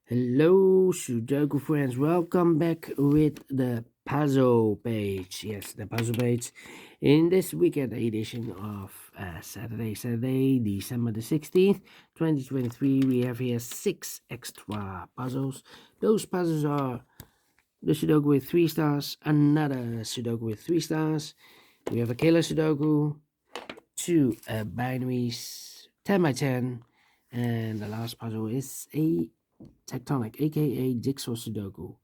Hello, Sudoku friends. Welcome back with the puzzle page. Yes, the puzzle page. In this weekend edition of Saturday, December the 16th, 2023, we have here 6 extra puzzles. Those puzzles are the Sudoku with 3 stars, another Sudoku with 3 stars. We have a killer Sudoku, 2 binaries, 10 by 10, and the last puzzle is a tectonic, aka jigsaw Sudoku.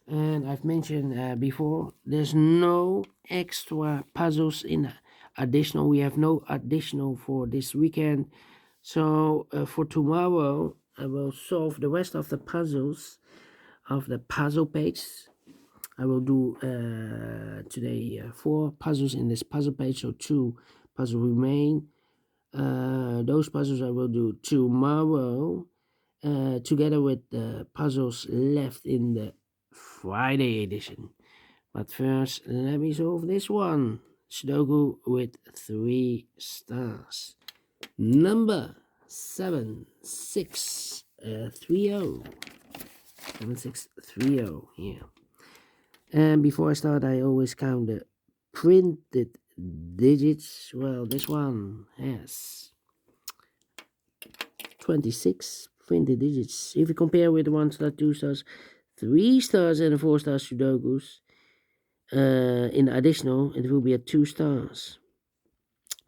And I've mentioned before, there's no extra puzzles in additional. We have no additional for this weekend. So for tomorrow, I will solve the rest of the puzzles of the puzzle page. I will do today 4 puzzles in this puzzle page, so 2 puzzles remain. Those puzzles I will do tomorrow, together with the puzzles left in the Friday edition. But first, let me solve this one. Sudoku with 3 stars. Number 7630. 7630 here. And before I start, I always count the printed digits. Well, this one has 26 printed digits. If you compare with the 1 star, 2 stars, 3 stars, and the 4 star Sudokus, in additional, it will be at 2 stars.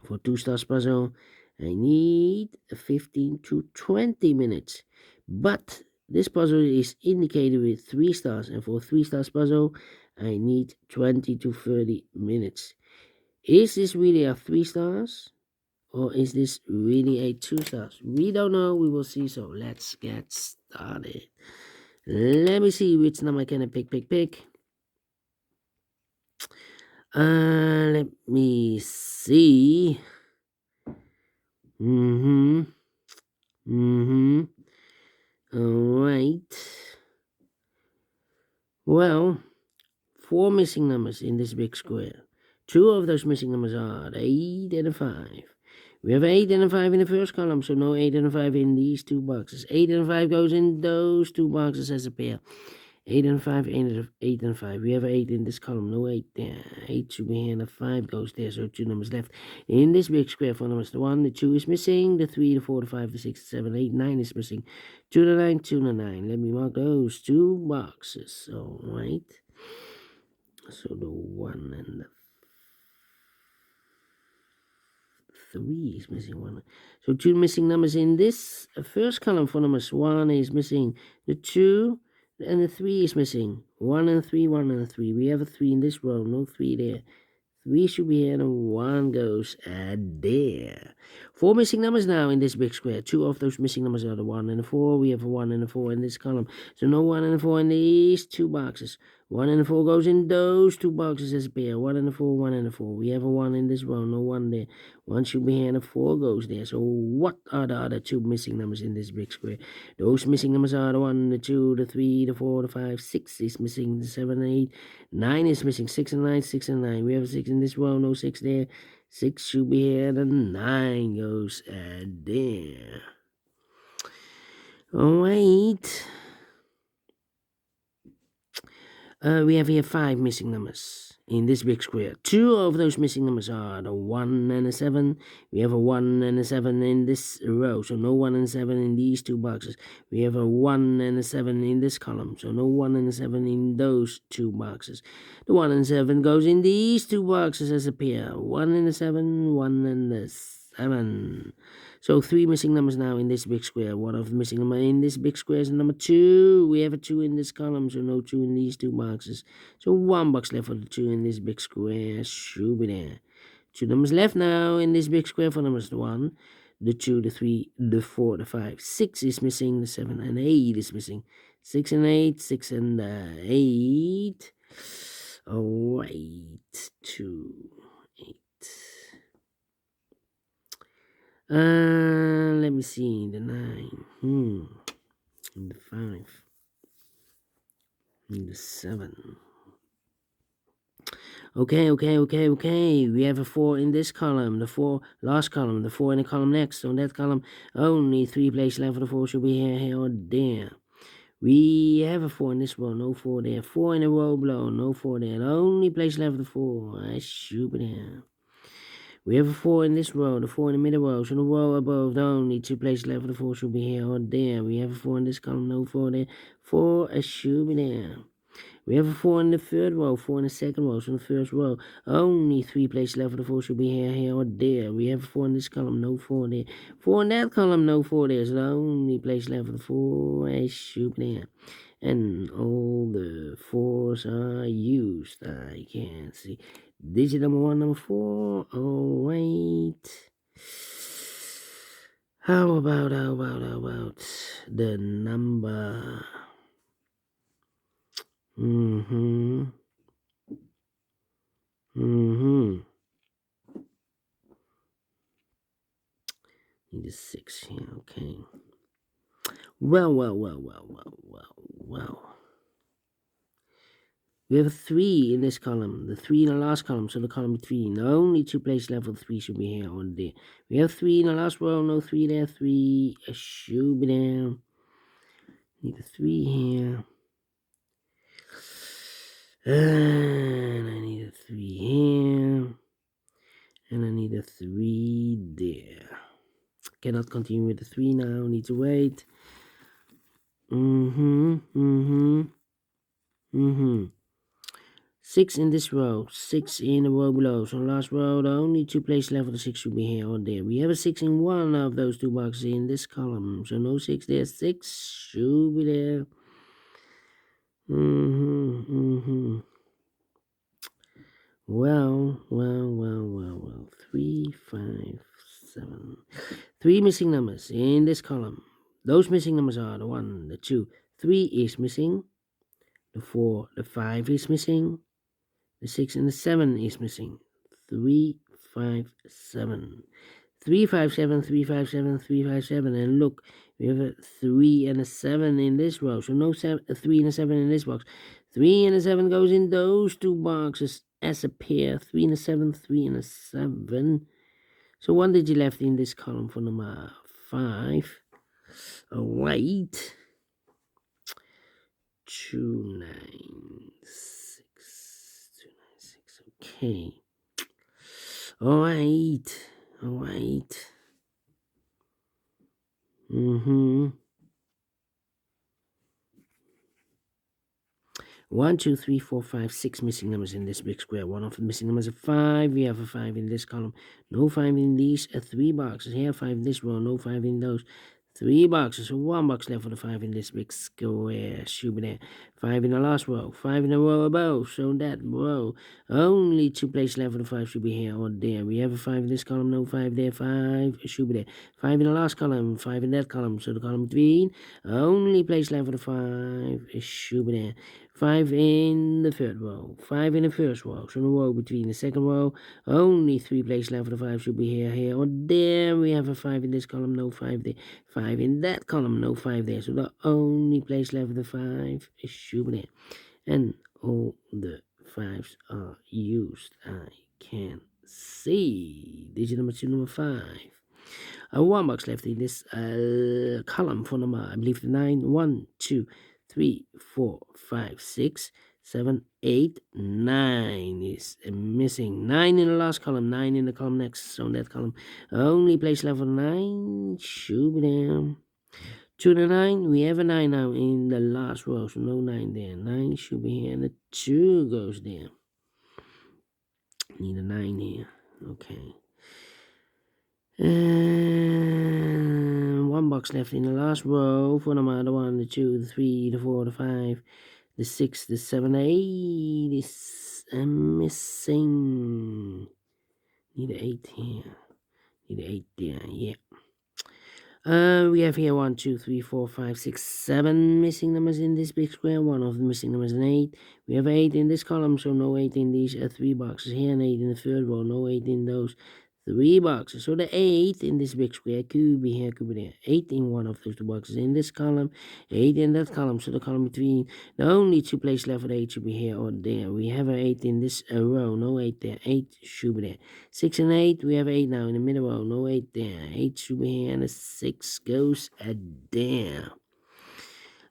For 2 stars puzzle, I need 15 to 20 minutes. But this puzzle is indicated with 3 stars, and for 3 stars puzzle, I need 20 to 30 minutes. Is this really a 3 stars? Or is this really a 2 stars? We don't know. We will see. So let's get started. Let me see which number can I pick. Let me see. Alright. Well, 4 missing numbers in this big square. 2 of those missing numbers are 8 and 5. We have 8 and 5 in the first column, so no 8 and 5 in these 2 boxes. 8 and 5 goes in those 2 boxes as a pair. 8 and 5, 8 and 5. We have 8 in this column, no 8 there. 8 should be here, and the 5 goes there, so 2 numbers left. In this big square, 4 numbers, the 1, the 2 is missing, the 3, the 4, the 5, the 6, the 7, 8, 9 is missing. 2, the 9, 2, the 9. Let me mark those 2 boxes, alright. So the 1 and the 3 is missing 1. So 2 missing numbers in this first column for numbers. 1 is missing, the 2 and the 3 is missing. 1 and 3, 1 and 3. We have a 3 in this row, no 3 there. 3 should be here, and 1 goes there. 4 missing numbers now in this big square. 2 of those missing numbers are the 1 and the 4. We have a 1 and a 4 in this column. So no 1 and a 4 in these 2 boxes. 1 and a 4 goes in those 2 boxes as a pair. 1 and a 4, 1 and a 4. We have a 1 in this row, no 1 there. 1 should be here, and a 4 goes there. So what are the other 2 missing numbers in this big square? Those missing numbers are the 1, the 2, the 3, the 4, the 5, 6 is missing, the 7, 8, 9 is missing, 6 and 9, 6 and 9. We have a 6 in this row, no 6 there. 6 should be here, the 9 goes there. Alright. We have here 5 missing numbers in this big square. 2 of those missing numbers are the 1 and the 7. We have a 1 and a 7 in this row, so no 1 and 7 in these 2 boxes. We have a 1 and a 7 in this column, so no 1 and a 7 in those 2 boxes. The 1 and 7 goes in these 2 boxes as a pair. 1 and a 7, 1 and a 7. So 3 missing numbers now in this big square. 1 of the missing number in this big square is number 2. We have a 2 in this column, so no 2 in these 2 boxes. So 1 box left for the 2 in this big square. Should be there. 2 numbers left now in this big square for numbers 1, the 2, the 3, the 4, the 5. 6 is missing, the 7 and 8 is missing. 6 and 8, 6 and 8. Alright, 2, 8. Let me see, the 9, and the 5, and the 7. Okay. We have a 4 in this column, the 4 last column, the 4 in the column next. So in that column, only 3 places left for the 4 should be here, or there. We have a 4 in this row, no 4 there. 4 in a row below, no 4 there. The only place left the 4. I shoot it down. We have a 4 in this row, the 4 in the middle row. So the row above, the only 2 places left for the 4 should be here or there. We have a 4 in this column, no 4 there. 4, I shoot it down. We have a 4 in the third row, 4 in the second row, so in the first row, only 3 places left for the 4 should be here, or there. We have a 4 in this column, no 4 there. 4 in that column, no 4 there, so the only place left for the 4 is shoot there. And all the 4s are used. I can see. Digit number 1, number 4. Oh, wait. How about the number? Need a 6 here, okay. Well. We have a 3 in this column, the 3 in the last column, so the column between. The only 2 places left for the 3 should be here or there. We have 3 in the last row, no 3 there, 3 should be down. Need a 3 here. And I need a 3 here. And I need a 3 there. Cannot continue with the 3 now, need to wait. 6 in this row, 6 in the row below. So last row, the only 2 places left for the 6 should be here or there. We have a 6 in one of those 2 boxes in this column. So no 6 there, 6 should be there. Well. 3, 5, 7. 3 missing numbers in this column. Those missing numbers are the 1, the 2, 3 is missing. The 4, the 5 is missing. The 6 and the 7 is missing. 3, 5, 7. 3, 5, 7, 3, 5, 7, 3, 5, 7. And look, we have a 3 and a 7 in this row. So no 3 and a 7 in this box. 3 and a 7 goes in those 2 boxes as a pair. 3 and a 7, 3 and a 7. So 1 digit left in this column for number 5. Oh, wait. 296. 296. Okay. All right. 1, 2, 3, 4, 5, 6 missing numbers in this big square. One of the missing numbers is 5. We have a 5 in this column. No 5 in these 3 boxes. Here 5 in this row. No 5 in those 3 boxes. So 1 box left for the 5 in this big square. Should be there. 5 in the last row. 5 in the row above. So that row. Only 2 places left for the 5 should be here or there. We have a 5 in this column. No 5 there. 5 should be there. 5 in the last column. 5 in that column. So the column between. Only place left for the 5 should be there. 5 in the third row, 5 in the first row. So the row between the second row, only 3 places left for the 5 should be here, or there. We have a 5 in this column, no 5 there. 5 in that column, no 5 there. So the only place left for the 5 should be there. And all the 5s are used. I can see. Digit number 2, number 5. 1 box left in this column for number, I believe, the 9. 1, 2, 3, 4, 5, 6, 7, 8, 9 is missing. 9 in the last column, 9 in the column next. So in that column, only place left for 9 should be there. 2 to 9, we have a 9 now in the last row, so no 9 there. 9 should be here, and the 2 goes there. Need a 9 here. Okay. And 1 box left in the last row for number the 1, the 2, the 3, the 4, the 5, the 6, the 7, 8 is missing. Need an 8 here. Need an 8 there, yeah. We have here 1, 2, 3, 4, 5, 6, 7 missing numbers in this big square. One of the missing numbers is an 8. We have 8 in this column, so no 8 in these 3 boxes here, and 8 in the third row, no 8 in those 3 boxes. So the 8 in this big square could be here, could be there. 8 in one of those 2 boxes in this column, 8 in that column. So the column between, the only 2 places left for the 8 should be here or there. We have an 8 in this row, no 8 there. 8 should be there. 6 and 8, we have 8 now in the middle row, no 8 there. 8 should be here, and the 6 goes there.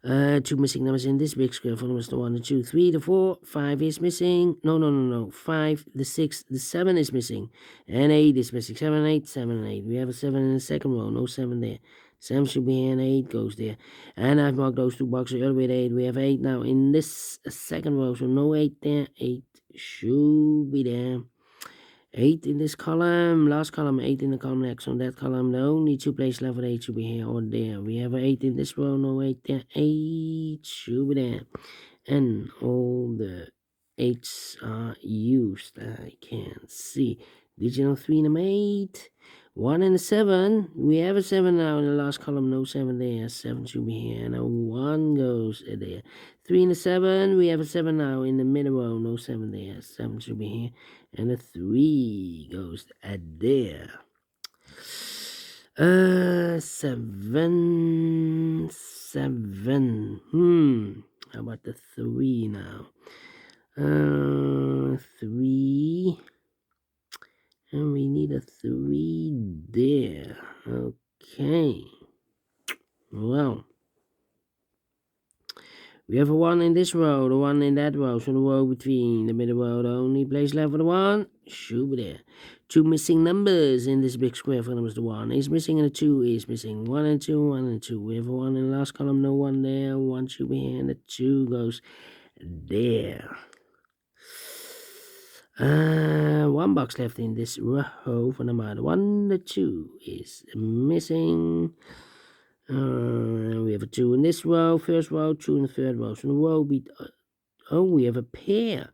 Two missing numbers in this big square. For numbers the 1, the 2, 3, the 4, 5 is missing. No. 5, the 6, the 7 is missing. And 8 is missing. 7 and 8, 7 and 8. We have a 7 in the second row. No 7 there. 7 should be here and 8 goes there. And I've marked those two boxes earlier with 8. We have 8 now in this second row. So no 8 there. 8 should be there. 8 in this column, last column, 8 in the column next. On that column, the only two places left with 8 should be here or there. We have 8 in this row, no 8 there. 8 should be there. And all the 8s are used. I can't see. Did you know 3 and 8? 1 and a 7. We have a 7 now in the last column, no 7 there. 7 should be here. And a 1 goes there. 3 and a 7. We have a 7 now in the middle row, no 7 there. 7 should be here. And a 3 goes there. 7. How about the 3 now? 3. And we need a 3 there. Okay. Well. We have a 1 in this row, the 1 in that row, so the row between the middle row, the only place left for the 1 should be there. 2 missing numbers in this big square. For numbers the 1 is missing and the 2 is missing. 1 and 2, 1 and 2. We have a 1 in the last column, no 1 there. 1 should be here and the 2 goes there. 1 box left in this row for number 1. The 2 is missing. We have a 2 in this row, first row, 2 in the third row. So the row we have a pair.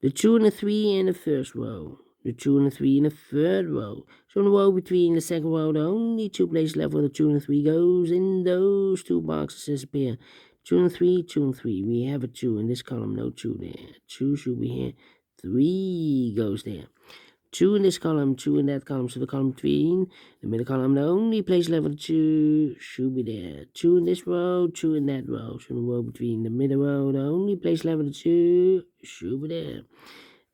The 2 and the 3 in the first row. The 2 and the 3 in the third row. So in the row between the second row, the only two places left where the 2 and the 3 goes in those two boxes as a pair. 2 and 3, 2 and 3. We have a 2 in this column, no 2 there. 2 should be here. 3 goes there. 2 in this column, 2 in that column. So the column between the middle column, the only place left for the 2 should be there. 2 in this row, 2 in that row. So the row between the middle row, the only place left for the 2 should be there.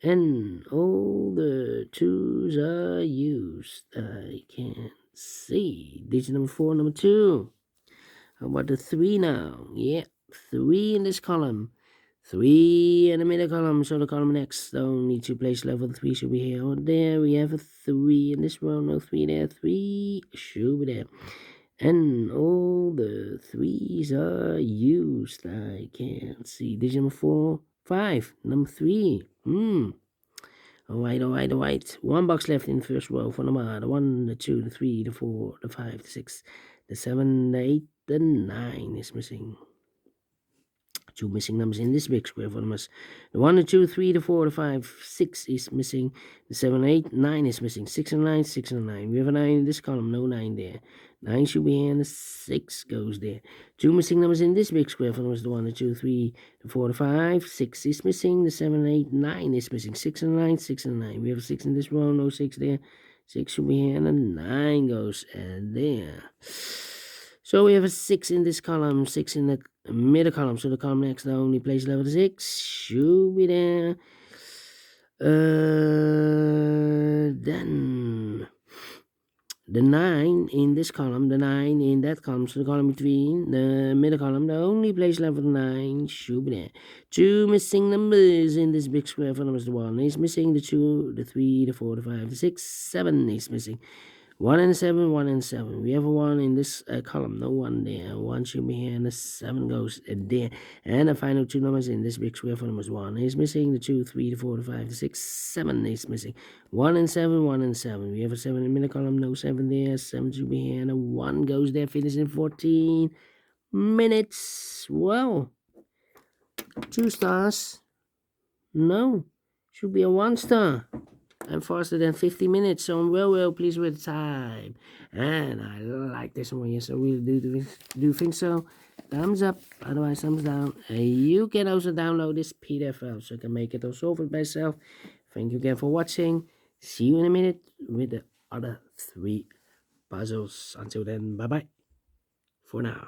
And all the 2s are used. I can't see. Digit number 4, number 2. How about the 3 now? Yeah, 3 in this column. 3 in the middle column, so the column next, the only two places left for the 3 should be here or there. We have a 3 in this row, no 3 there. 3 should be there. And all the 3s are used. I can't see. Digit number 4, 5, number 3. Alright. 1 box left in the first row for number the 1, the 2, the 3, the 4, the 5, the 6, the 7, the 8, the 9 is missing. 2 missing numbers in this big square for numbers. The 1, the 2, 3, the 4, the 5, 6 is missing. The 7, 8, 9 is missing. 6 and 9, 6 and 9. We have a 9 in this column, no 9 there. 9 should be here and the 6 goes there. 2 missing numbers in this big square for numbers. The 1, the 2, 3, the 4, the 5, 6 is missing. The 7, 8, 9 is missing. 6 and 9, 6 and 9. We have a 6 in this row, no 6 there. 6 should be here and the 9 goes there. So we have a 6 in this column, 6 in the middle column. So the column next, the only place left is 6 should be there. Then the 9 in this column, the 9 in that column. So the column between the middle column, the only place left for the 9 should be there. 2 missing numbers in this big square for numbers. The 1 is missing, the 2, the 3, the 4, the 5, the 6, 7 is missing. 1 and 7, 1 and 7. We have a 1 in this column, no 1 there. 1 should be here, and the 7 goes there. And the final 2 numbers in this big square for numbers. 1 is missing, the 2, 3, the 4, the 5, the 6, 7 is missing. 1 and 7, 1 and 7. We have a 7 in the middle column, no 7 there. 7 should be here, and a 1 goes there. Finish in 14 minutes. Well, 2 stars. No, should be a 1 star. I'm faster than 50 minutes, so I'm well pleased with the time. And I like this one, yes, I really do think so. Thumbs up, otherwise thumbs down. You can also download this PDF file, so you can make it or solve it by yourself. Thank you again for watching. See you in a minute with the other 3 puzzles. Until then, bye-bye for now.